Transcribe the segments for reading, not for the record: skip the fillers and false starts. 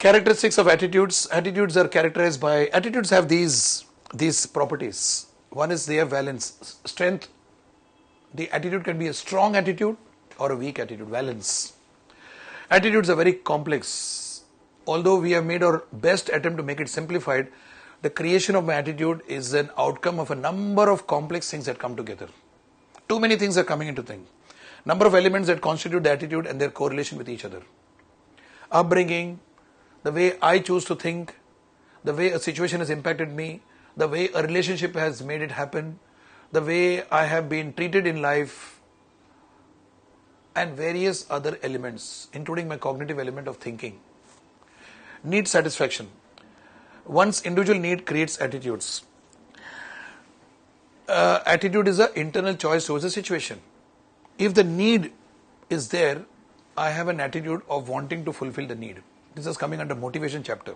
Characteristics of attitudes. Attitudes are characterized by, attitudes have these properties. One is they have valence, strength. The attitude can be a strong attitude or a weak attitude, valence. Attitudes are very complex. Although we have made our best attempt to make it simplified, the creation of my attitude is an outcome of a number of complex things that come together. Too many things are coming into thing. Number of elements that constitute the attitude and their correlation with each other. Upbringing, the way I choose to think, the way a situation has impacted me, the way a relationship has made it happen, the way I have been treated in life, and various other elements, including my cognitive element of thinking. Need satisfaction. One's individual need creates attitudes. Attitude is an internal choice towards a situation. If the need is there, I have an attitude of wanting to fulfill the need. This is coming under motivation chapter.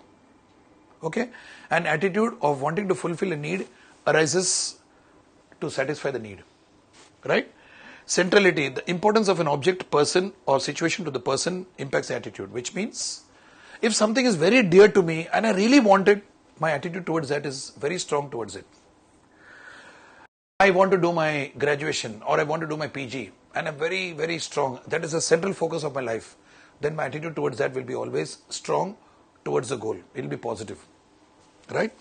Okay? An attitude of wanting to fulfill a need arises to satisfy the need. Right? Centrality, the importance of an object, person or situation to the person impacts the attitude, which means if something is very dear to me and I really want it, my attitude towards that is very strong towards it. I want to do my graduation or I want to do my PG and I'm very, very strong. That is the central focus of my life. Then my attitude towards that will be always strong towards the goal. It will be positive. Right?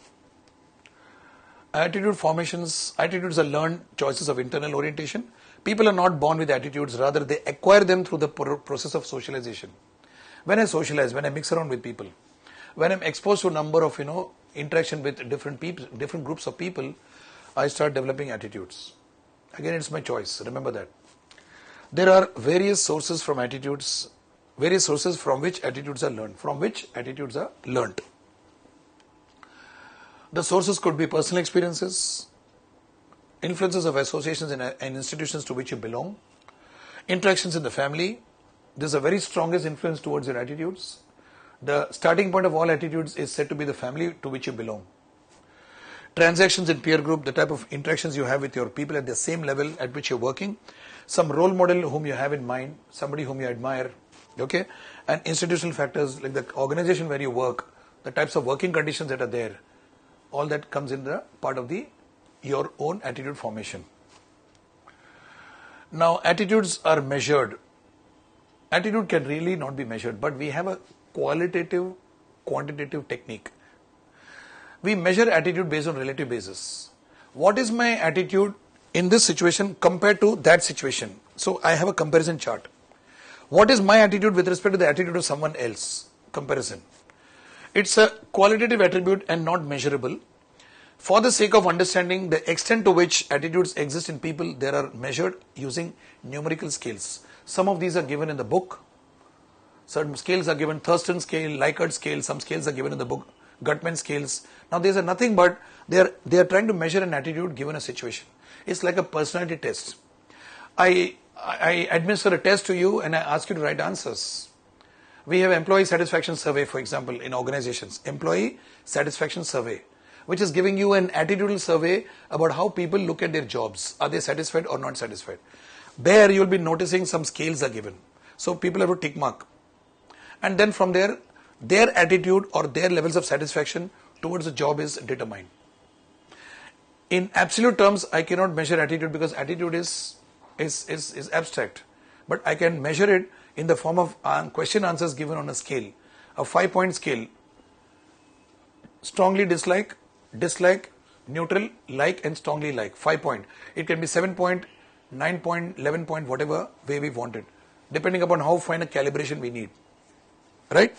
Attitude formations. Attitudes are learned choices of internal orientation. People are not born with attitudes. Rather, they acquire them through the process of socialization. When I socialize, when I mix around with people, when I'm exposed to a number of, interaction with different people, different groups of people, I start developing attitudes. Again, it's my choice. Remember that. There are various sources from attitudes, various sources from which attitudes are learned. The sources could be personal experiences, influences of associations and institutions to which you belong, interactions in the family. This is the very strongest influence towards your attitudes. The starting point of all attitudes is said to be the family to which you belong. Transactions in peer group, the type of interactions you have with your people at the same level at which you're working. Some role model whom you have in mind, somebody whom you admire. Okay? And institutional factors like the organization where you work, the types of working conditions that are there. All that comes in the part of your own attitude formation. Now, attitudes are measured. Attitude can really not be measured, but we have a qualitative, quantitative technique. We measure attitude based on relative basis. What is my attitude in this situation compared to that situation? So, I have a comparison chart. What is my attitude with respect to the attitude of someone else? Comparison. It's a qualitative attribute and not measurable. For the sake of understanding the extent to which attitudes exist in people, they are measured using numerical scales. Some of these are given in the book. Certain scales are given, Thurston scale, Likert scale, some scales are given in the book, Gutman scales. Now these are nothing but they are trying to measure an attitude given a situation. It's like a personality test. I administer a test to you and I ask you to write answers. We have employee satisfaction survey, for example, in organizations. Employee satisfaction survey, which is giving you an attitudinal survey about how people look at their jobs. Are they satisfied or not satisfied? There you'll be noticing some scales are given. So people have to tick mark. And then from there, their attitude or their levels of satisfaction towards the job is determined. In absolute terms, I cannot measure attitude because attitude is abstract. But I can measure it in the form of question answers given on a scale. A 5-point scale. Strongly dislike, neutral, like and strongly like. 5 point. It can be 7 point, 9 point, 11 point, whatever way we want it. Depending upon how fine a calibration we need. Right?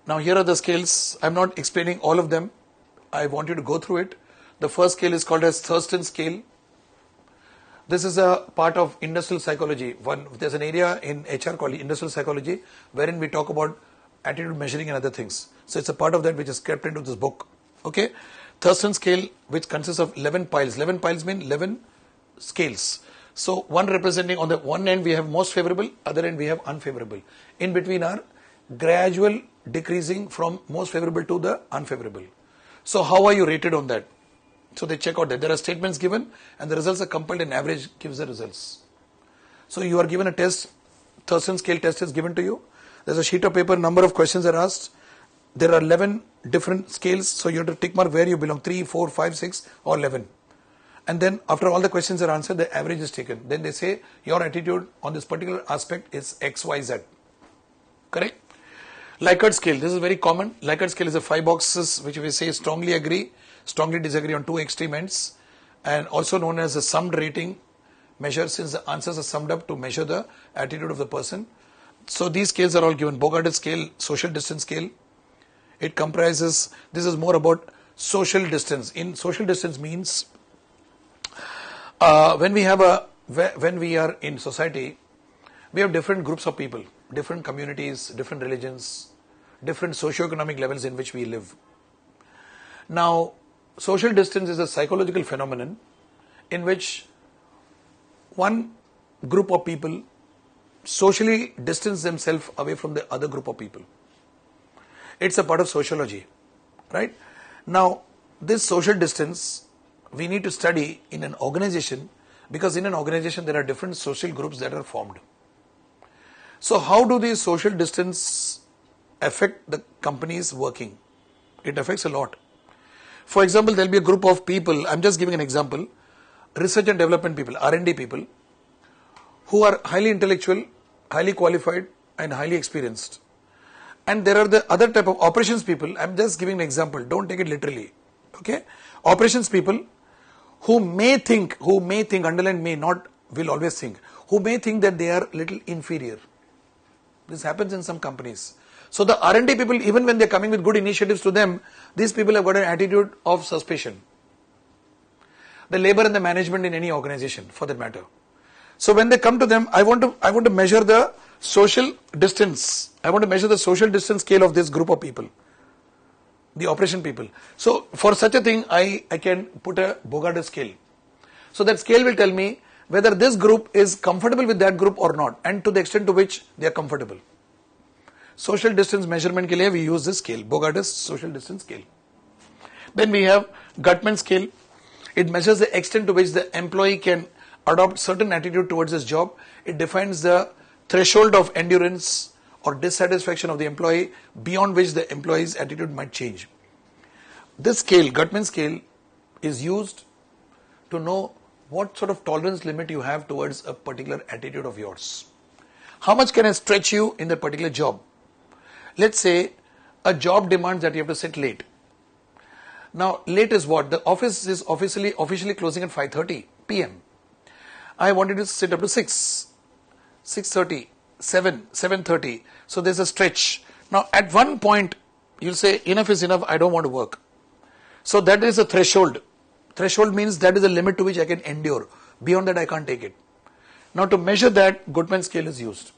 Now here are the scales. I'm not explaining all of them. I want you to go through it. The first scale is called as Thurston scale. This is a part of industrial psychology. There's an area in HR called industrial psychology wherein we talk about attitude measuring and other things. So it's a part of that which is kept into this book. Okay? Thurston scale, which consists of 11 piles. 11 piles mean 11 scales. So one representing on the one end we have most favorable, other end we have unfavorable. In between are gradual decreasing from most favorable to the unfavorable. So how are you rated on that? So they check out that there are statements given and the results are compiled and average gives the results. So you are given a test, Thurston scale test is given to you. There's a sheet of paper, number of questions are asked. There are 11 different scales, so you have to tick mark where you belong, 3, 4, 5, 6 or 11. And then after all the questions are answered, the average is taken. Then they say your attitude on this particular aspect is XYZ. Correct? Likert scale, this is very common. Likert scale is a 5 boxes which we say strongly agree, strongly disagree on 2 extreme ends, and also known as a summed rating measure, since the answers are summed up to measure the attitude of the person. So these scales are all given. Bogart's scale, social distance scale. It comprises, this is more about social distance. In social distance means when we are in society, we have different groups of people, different communities, different religions, different socio-economic levels in which we live. Now, social distance is a psychological phenomenon in which one group of people socially distance themselves away from the other group of people. It's a part of sociology, right? Now, this social distance we need to study in an organization, because in an organization there are different social groups that are formed. So how do these social distance affect the company's working? It affects a lot. For example, there will be a group of people, I'm just giving an example, research and development people, R&D people, who are highly intellectual, highly qualified and highly experienced. And there are the other type of operations people, I'm just giving an example, don't take it literally. Okay? Operations people who may think, underline may, not will always think, who may think that they are little inferior. This happens in some companies. So the R&D people, even when they are coming with good initiatives to them, these people have got an attitude of suspicion. The labor and the management in any organization, for that matter. So when they come to them, I want to measure the social distance. I want to measure the social distance scale of this group of people, the operation people. So for such a thing, I can put a Bogart scale. So that scale will tell me whether this group is comfortable with that group or not, and to the extent to which they are comfortable. Social distance measurement ke liye we use this scale, Bogart's social distance scale. Then we have Gutman scale. It measures the extent to which the employee can adopt certain attitude towards his job. It defines the threshold of endurance or dissatisfaction of the employee beyond which the employee's attitude might change. This scale, Gutman scale, is used to know what sort of tolerance limit you have towards a particular attitude of yours. How much can I stretch you in that particular job? Let's say a job demands that you have to sit late. Now, late is what? The office is officially closing at 5:30 p.m. I wanted to sit up to 6, 6:30, 7, 7:30. So there's a stretch. Now, at one point, you'll say, enough is enough, I don't want to work. So that is a threshold. Threshold means that is the limit to which I can endure. Beyond that, I can't take it. Now, to measure that, Gutman scale is used.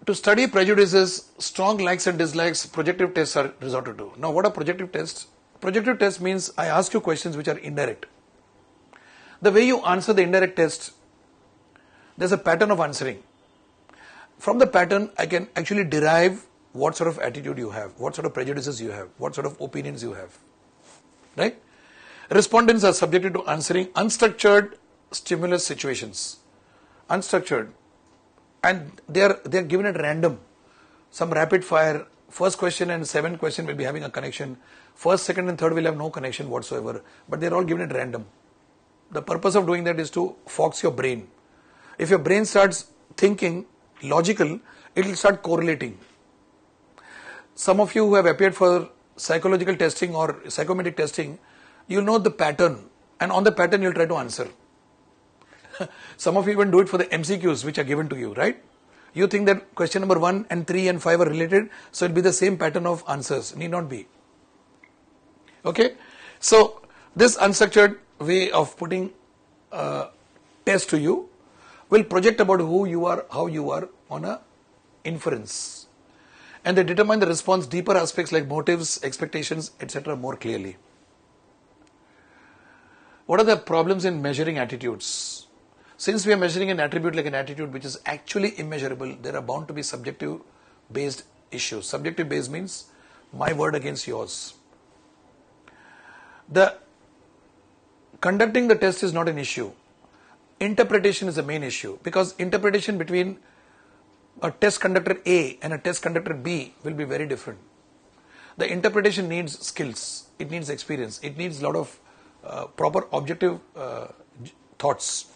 To study prejudices, strong likes and dislikes, projective tests are resorted to. Now, what are projective tests? Projective test means I ask you questions which are indirect. The way you answer the indirect test, there's a pattern of answering. From the pattern, I can actually derive what sort of attitude you have, what sort of prejudices you have, what sort of opinions you have. Right? Respondents are subjected to answering unstructured stimulus situations. Unstructured. And they are given at random. Some rapid fire, first question and 7th question will be having a connection. First, second and third will have no connection whatsoever. But they are all given at random. The purpose of doing that is to fox your brain. If your brain starts thinking logical, it will start correlating. Some of you who have appeared for psychological testing or psychometric testing, you know the pattern. And on the pattern, you'll try to answer. Some of you even do it for the MCQs which are given to you, right? You think that question number 1 and 3 and 5 are related, so it'll be the same pattern of answers. Need not be. Okay? So, this unstructured way of putting test to you will project about who you are, how you are on a inference. And they determine the response, deeper aspects like motives, expectations, etc. more clearly. What are the problems in measuring attitudes? Since we are measuring an attribute like an attitude which is actually immeasurable, there are bound to be subjective based issues. Subjective based means my word against yours. The conducting the test is not an issue. Interpretation is the main issue, because interpretation between a test conductor A and a test conductor B will be very different. The interpretation needs skills, it needs experience, it needs a lot of proper objective thoughts,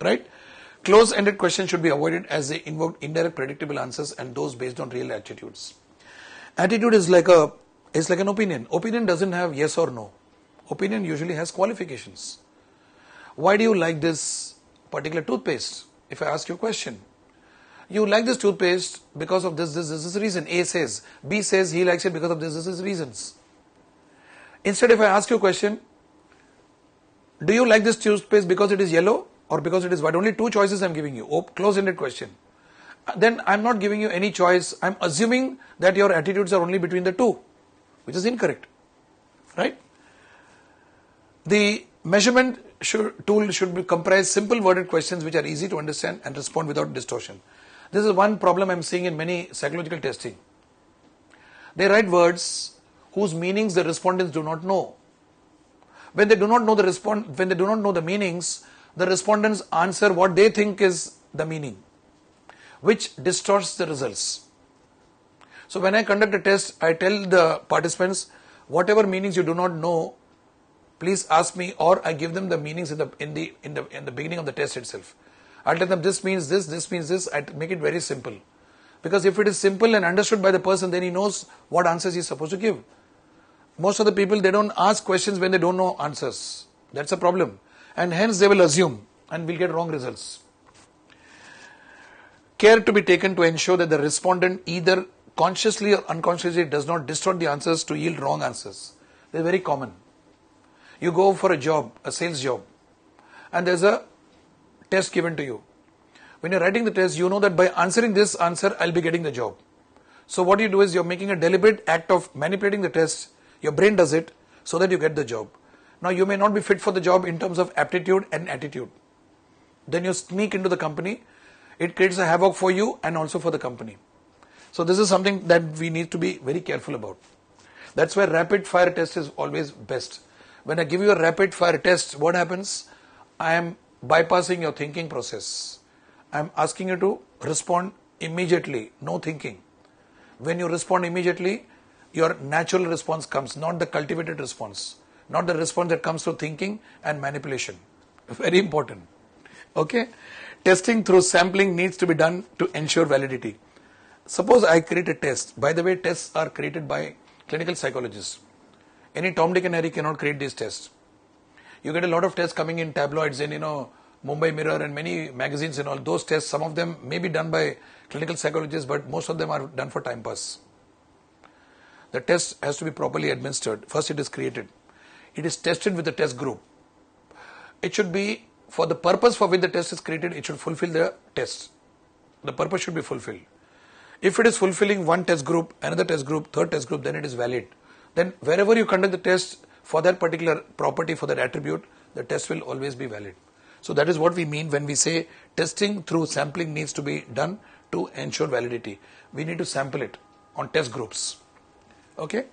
right? Close-ended questions should be avoided as they invoke indirect predictable answers and those based on real attitudes. Attitude is like an opinion. Opinion doesn't have yes or no. Opinion usually has qualifications. Why do you like this particular toothpaste? If I ask you a question, you like this toothpaste because of this reason. A says, B says he likes it because of this reasons. Instead, if I ask you a question, do you like this toothpaste because it is yellow or because it is white? Only two choices I'm giving you. Close-ended question. Then I'm not giving you any choice. I'm assuming that your attitudes are only between the two, which is incorrect, right? The measurement tool should comprise simple worded questions which are easy to understand and respond without distortion. This is one problem I'm seeing in many psychological testing. They write words whose meanings the respondents do not know. When they do not know the meanings, the respondents answer what they think is the meaning, which distorts the results. So when I conduct a test, I tell the participants, whatever meanings you do not know, please ask me, or I give them the meanings in the beginning of the test itself. I'll tell them this means this means this. I make it very simple, because if it is simple and understood by the person, then he knows what answers he's supposed to give. Most of the people, they don't ask questions when they don't know answers. That's a problem, and hence they will assume and will get wrong results. Care to be taken to ensure that the respondent either consciously or unconsciously does not distort the answers to yield wrong answers. They're very common. You go for a job, a sales job, and there's a test given to you. When you're writing the test, you know that by answering this answer, I'll be getting the job. So what you do is you're making a deliberate act of manipulating the test. Your brain does it so that you get the job. Now you may not be fit for the job in terms of aptitude and attitude. Then you sneak into the company. It creates a havoc for you and also for the company. So this is something that we need to be very careful about. That's why rapid fire test is always best. When I give you a rapid fire test, what happens? I am bypassing your thinking process. I am asking you to respond immediately, no thinking. When you respond immediately, your natural response comes, not the cultivated response, not the response that comes through thinking and manipulation. Very important. Okay? Testing through sampling needs to be done to ensure validity. Suppose I create a test. By the way, tests are created by clinical psychologists. Any Tom, Dick and Harry cannot create these tests. You get a lot of tests coming in tabloids in, Mumbai Mirror and many magazines and all. Those tests, some of them may be done by clinical psychologists, but most of them are done for time pass. The test has to be properly administered. First it is created. It is tested with the test group. It should be, for the purpose for which the test is created, it should fulfill the test. The purpose should be fulfilled. If it is fulfilling one test group, another test group, third test group, then it is valid. Then wherever you conduct the test for that particular property, for that attribute, the test will always be valid. So that is what we mean when we say testing through sampling needs to be done to ensure validity. We need to sample it on test groups. Okay?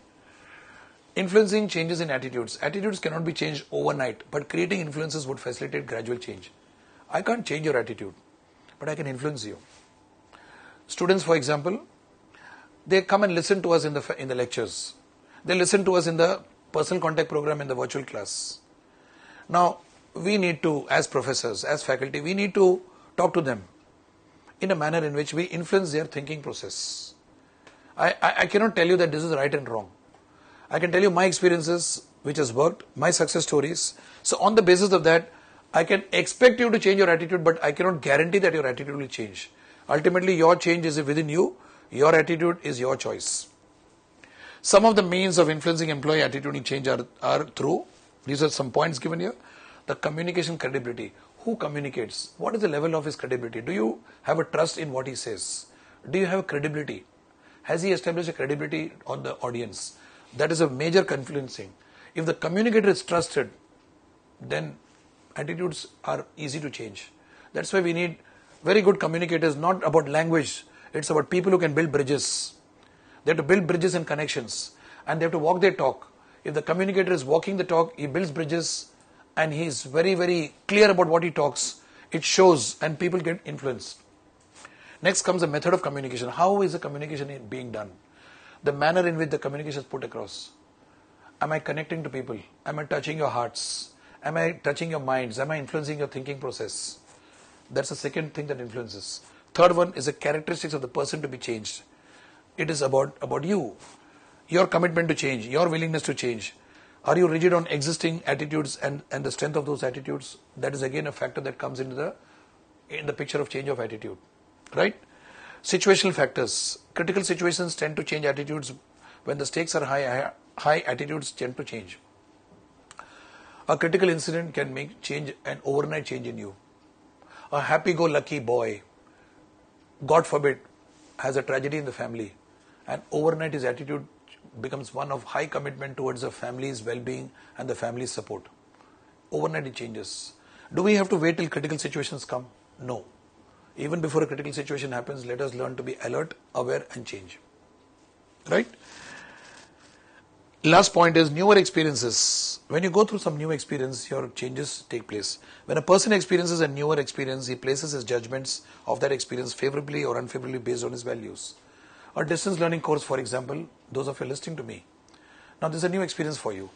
Influencing changes in attitudes. Attitudes cannot be changed overnight, but creating influences would facilitate gradual change. I can't change your attitude, but I can influence you. Students, for example, they come and listen to us in the lectures. They listen to us in the personal contact program in the virtual class. Now, we need to, as professors, as faculty, we need to talk to them in a manner in which we influence their thinking process. I cannot tell you that this is right and wrong. I can tell you my experiences, which has worked, my success stories. So on the basis of that, I can expect you to change your attitude, but I cannot guarantee that your attitude will change. Ultimately, your change is within you. Your attitude is your choice. Some of the means of influencing employee attitude change are through, these are some points given here, the communication credibility. Who communicates? What is the level of his credibility? Do you have a trust in what he says? Do you have credibility? Has he established a credibility on the audience? That is a major influencing. If the communicator is trusted, then attitudes are easy to change. That's why we need very good communicators, not about language. It's about people who can build bridges. They have to build bridges and connections, and they have to walk their talk. If the communicator is walking the talk, he builds bridges and he is very, very clear about what he talks, it shows and people get influenced. Next comes the method of communication. How is the communication being done? The manner in which the communication is put across. Am I connecting to people? Am I touching your hearts? Am I touching your minds? Am I influencing your thinking process? That's the second thing that influences. Third one is the characteristics of the person to be changed. It is about you, your commitment to change, your willingness to change. Are you rigid on existing attitudes and the strength of those attitudes? That is again a factor that comes in the picture of change of attitude. Right? Situational factors. Critical situations tend to change attitudes. When the stakes are high attitudes tend to change. A critical incident can make change, an overnight change in you. A happy-go-lucky boy, God forbid, has a tragedy in the family, and overnight his attitude becomes one of high commitment towards the family's well-being and the family's support. Overnight it changes. Do we have to wait till critical situations come? No. Even before a critical situation happens, let us learn to be alert, aware and change. Right? Last point is newer experiences. When you go through some new experience, your changes take place. When a person experiences a newer experience, he places his judgments of that experience favorably or unfavorably based on his values. A distance learning course, for example, those of you listening to me. Now this is a new experience for you.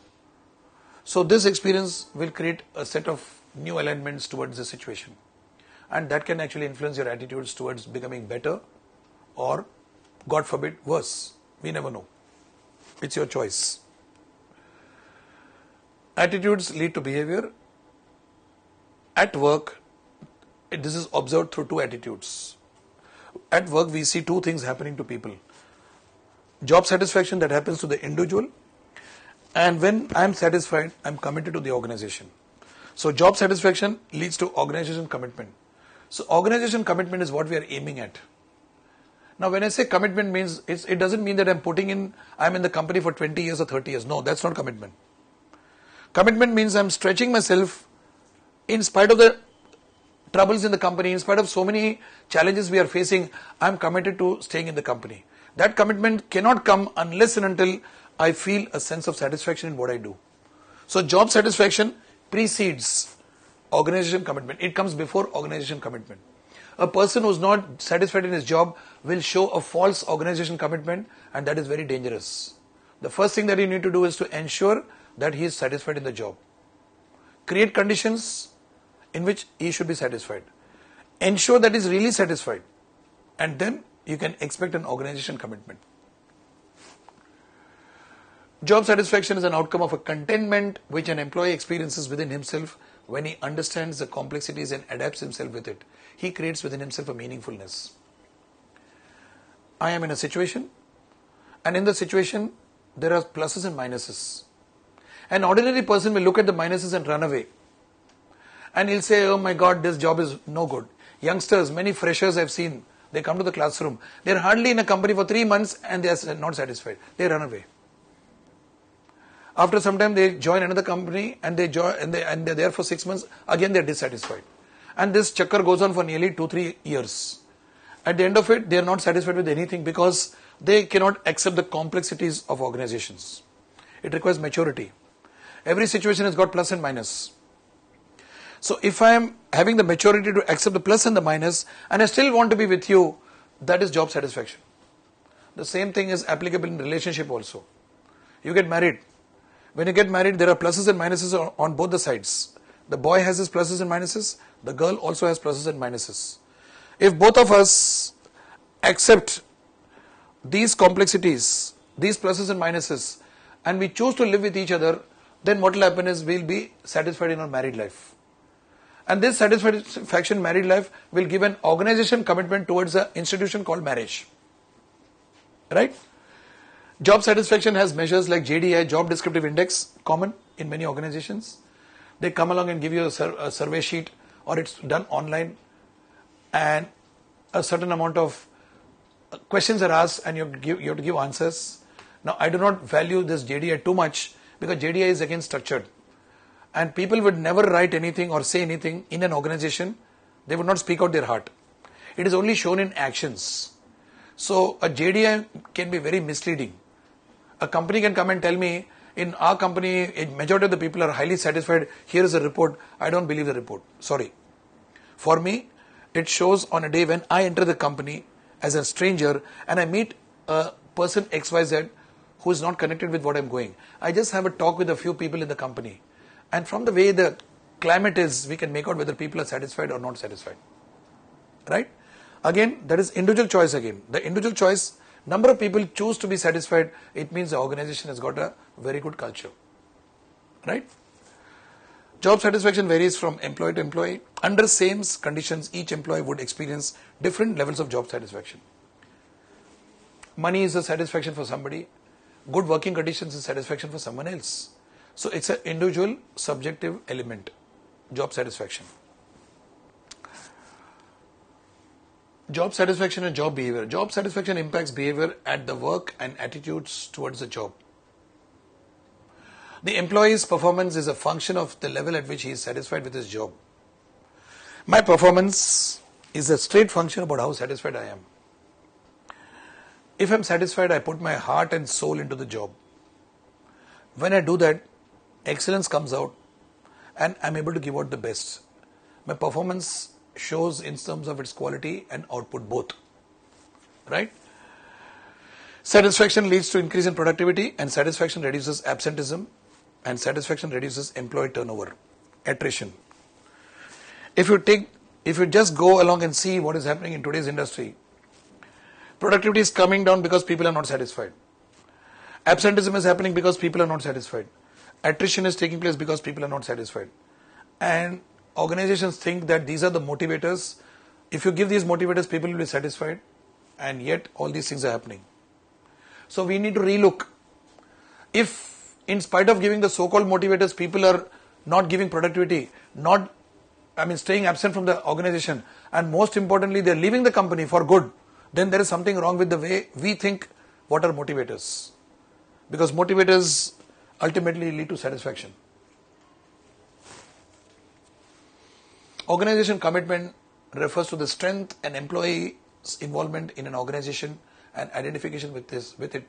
So this experience will create a set of new alignments towards the situation. And that can actually influence your attitudes towards becoming better or, God forbid, worse. We never know. It's your choice. Attitudes lead to behavior. At work, this is observed through two attitudes. At work, we see two things happening to people. Job satisfaction that happens to the individual, and when I am satisfied, I am committed to the organization. So job satisfaction leads to organization commitment. So organization commitment is what we are aiming at. Now when I say commitment means, it doesn't mean that I'm in the company for 20 years or 30 years. No, that's not commitment. Commitment means I'm stretching myself in spite of the troubles in the company, in spite of so many challenges we are facing, I'm committed to staying in the company. That commitment cannot come unless and until I feel a sense of satisfaction in what I do. So job satisfaction precedes organization commitment. It comes before organization commitment. A person who is not satisfied in his job will show a false organization commitment, and that is very dangerous. The first thing that you need to do is to ensure that he is satisfied in the job. Create conditions in which he should be satisfied. Ensure that he is really satisfied, and then you can expect an organization commitment. Job satisfaction is an outcome of a contentment which an employee experiences within himself when he understands the complexities and adapts himself with it. He creates within himself a meaningfulness. I am in a situation, and in the situation there are pluses and minuses. An ordinary person will look at the minuses and run away. And he'll say, oh my God, this job is no good. Youngsters, many freshers I've seen, they come to the classroom. They're hardly in a company for 3 months and they are not satisfied. They run away. After some time they join another company and they're there for 6 months. Again they're dissatisfied. And this chakkar goes on for nearly 2-3 years. At the end of it, they're not satisfied with anything because they cannot accept the complexities of organizations. It requires maturity. Every situation has got plus and minus. So if I am having the maturity to accept the plus and the minus, and I still want to be with you, that is job satisfaction. The same thing is applicable in relationship also. You get married. When you get married, there are pluses and minuses on both the sides. The boy has his pluses and minuses. The girl also has pluses and minuses. If both of us accept these complexities, these pluses and minuses, and we choose to live with each other, then what will happen is we'll be satisfied in our married life. And this satisfaction married life will give an organization commitment towards an institution called marriage. Right? Job satisfaction has measures like JDI, Job Descriptive Index, common in many organizations. They come along and give you a survey sheet, or it's done online, and a certain amount of questions are asked and you have to give answers. Now I do not value this JDI too much because JDI is again structured. And people would never write anything or say anything in an organization. They would not speak out their heart. It is only shown in actions. So a JDI can be very misleading. A company can come and tell me, in our company, a majority of the people are highly satisfied. Here is a report. I don't believe the report. Sorry. For me, it shows on a day when I enter the company as a stranger and I meet a person XYZ who is not connected with what I'm going. I just have a talk with a few people in the company. And from the way the climate is, we can make out whether people are satisfied or not satisfied. Right? Again, that is individual choice again. The individual choice, number of people choose to be satisfied, it means the organization has got a very good culture. Right? Job satisfaction varies from employee to employee. Under same conditions, each employee would experience different levels of job satisfaction. Money is a satisfaction for somebody. Good working conditions is satisfaction for someone else. So it's an individual subjective element, job satisfaction. Job satisfaction and job behavior. Job satisfaction impacts behavior at the work and attitudes towards the job. The employee's performance is a function of the level at which he is satisfied with his job. My performance is a straight function about how satisfied I am. If I'm satisfied, I put my heart and soul into the job. When I do that, excellence comes out and I'm able to give out the best. My performance shows in terms of its quality and output both. Right? Satisfaction leads to increase in productivity, and satisfaction reduces absenteeism, and satisfaction reduces employee turnover, attrition. If you just go along and see what is happening in today's industry, productivity is coming down because people are not satisfied. Absenteeism is happening because people are not satisfied. Attrition is taking place because people are not satisfied. And organizations think that these are the motivators. If you give these motivators, people will be satisfied. And yet all these things are happening. So we need to relook. If in spite of giving the so-called motivators, people are not giving productivity, staying absent from the organization, and most importantly, they're leaving the company for good, then there is something wrong with the way we think what are motivators. Because motivators ultimately lead to satisfaction. Organization commitment refers to the strength and employee's involvement in an organization and identification with it.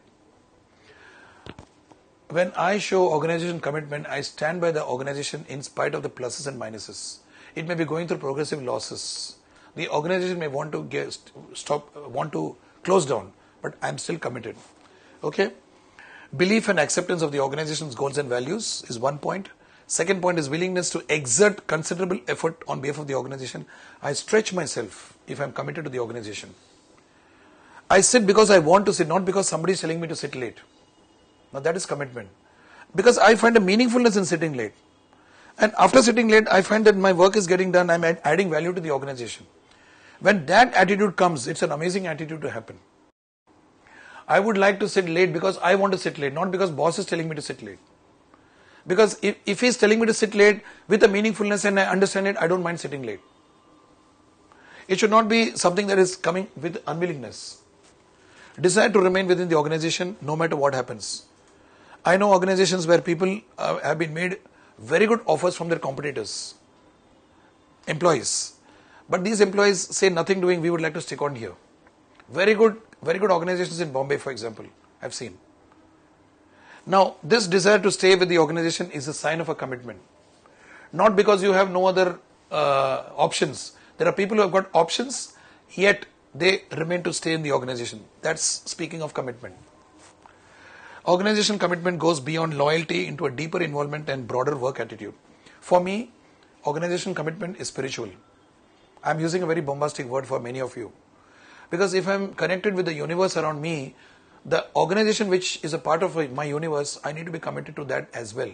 When I show organization commitment, I stand by the organization in spite of the pluses and minuses. It may be going through progressive losses. The organization may want to close down, but I'm still committed. Okay? Belief and acceptance of the organization's goals and values is one point. Second point is willingness to exert considerable effort on behalf of the organization. I stretch myself if I'm committed to the organization. I sit because I want to sit, not because somebody is telling me to sit late. Now that is commitment. Because I find a meaningfulness in sitting late. And after sitting late, I find that my work is getting done, I'm adding value to the organization. When that attitude comes, it's an amazing attitude to happen. I would like to sit late because I want to sit late, not because boss is telling me to sit late. Because if he's telling me to sit late with a meaningfulness and I understand it, I don't mind sitting late. It should not be something that is coming with unwillingness. Desire to remain within the organization no matter what happens. I know organizations where people have been made very good offers from their competitors, employees. But these employees say nothing doing, we would like to stick on here. Very good organizations in Bombay, for example, I've seen. Now, this desire to stay with the organization is a sign of a commitment. Not because you have no other options. There are people who have got options, yet they remain to stay in the organization. That's speaking of commitment. Organization commitment goes beyond loyalty into a deeper involvement and broader work attitude. For me, organization commitment is spiritual. I'm using a very bombastic word for many of you. Because if I'm connected with the universe around me, the organization which is a part of my universe, I need to be committed to that as well.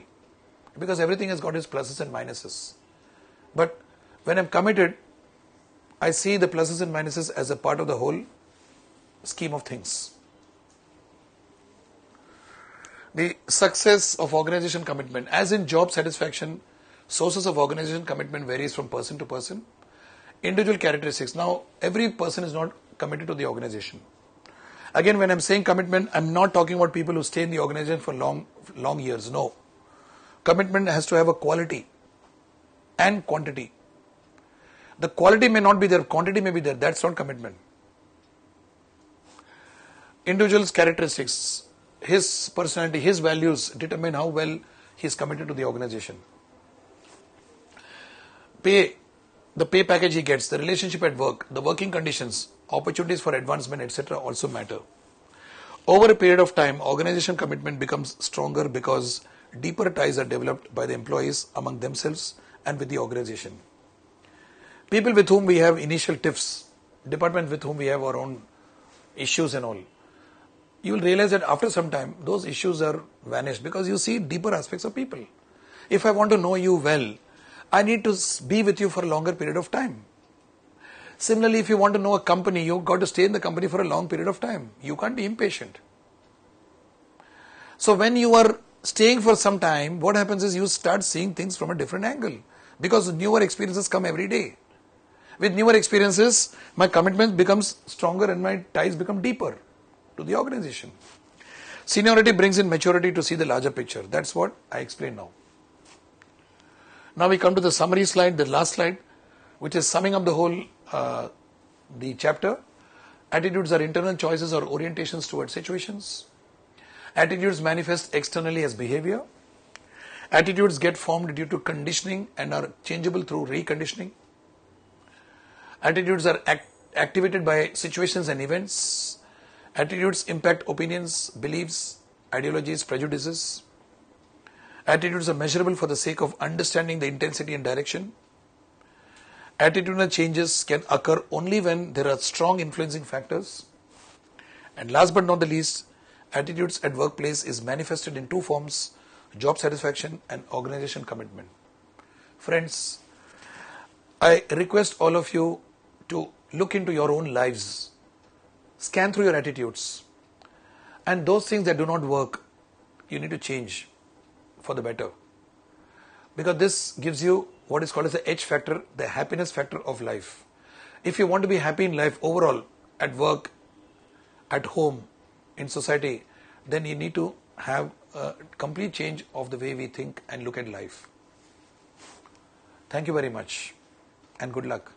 Because everything has got its pluses and minuses. But when I'm committed, I see the pluses and minuses as a part of the whole scheme of things. The success of organization commitment. As in job satisfaction, sources of organization commitment varies from person to person. Individual characteristics. Now, every person is not committed to the organization. Again, when I'm saying commitment, I'm not talking about people who stay in the organization for long years. No. Commitment has to have a quality and quantity. The quality may not be there, quantity may be there. That's not commitment. Individuals' characteristics. his personality, his values determine how well he is committed to the organization. The pay package he gets, the relationship at work, the working conditions, opportunities for advancement, etc. also matter. Over a period of time, organization commitment becomes stronger because deeper ties are developed by the employees among themselves and with the organization. People with whom we have initial tiffs, departments with whom we have our own issues and all, you will realize that after some time, those issues are vanished because you see deeper aspects of people. If I want to know you well, I need to be with you for a longer period of time. Similarly, if you want to know a company, you've got to stay in the company for a long period of time. You can't be impatient. So when you are staying for some time, what happens is you start seeing things from a different angle because newer experiences come every day. With newer experiences, my commitment becomes stronger and my ties become deeper to the organization. Seniority brings in maturity to see the larger picture. That's what I explained now. Now we come to the summary slide, the last slide, which is summing up the whole the chapter. Attitudes are internal choices or orientations towards situations. Attitudes manifest externally as behavior. Attitudes get formed due to conditioning and are changeable through reconditioning. Attitudes are activated by situations and events. Attitudes impact opinions, beliefs, ideologies, prejudices. Attitudes are measurable for the sake of understanding the intensity and direction. Attitudinal changes can occur only when there are strong influencing factors. And last but not the least, attitudes at workplace is manifested in two forms: job satisfaction and organization commitment. Friends, I request all of you to look into your own lives, scan through your attitudes, and those things that do not work, you need to change for the better. Because this gives you what is called as the H factor, the happiness factor of life. If you want to be happy in life overall, at work, at home, in society, then you need to have a complete change of the way we think and look at life. Thank you very much and good luck.